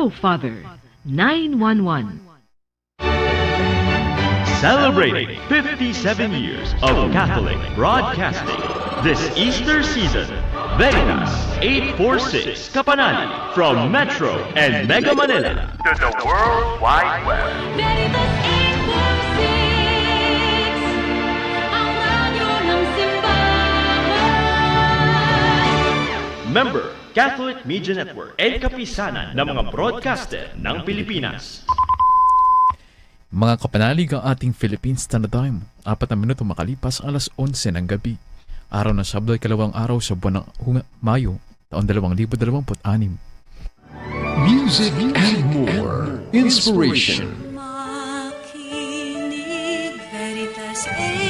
Hello, Father. 911. Celebrating 57 years of Catholic broadcasting this Easter season. Veritas 846 Kapanani from Metro and Mega Manila to the World Wide Web. Veritas 846, ang radyo ng simbahan. Member, Catholic Media Network and kapisanan ng mga broadcaster ng Pilipinas. Mga kapanalig ang ating Philippine Standard Time, 4 na minuto makalipas ang alas 11 ng gabi. Araw ng Sabado, kalawang araw sa buwan ng Mayo, taon 2026. Music and more. Inspiration. Makinig, Veritas 846.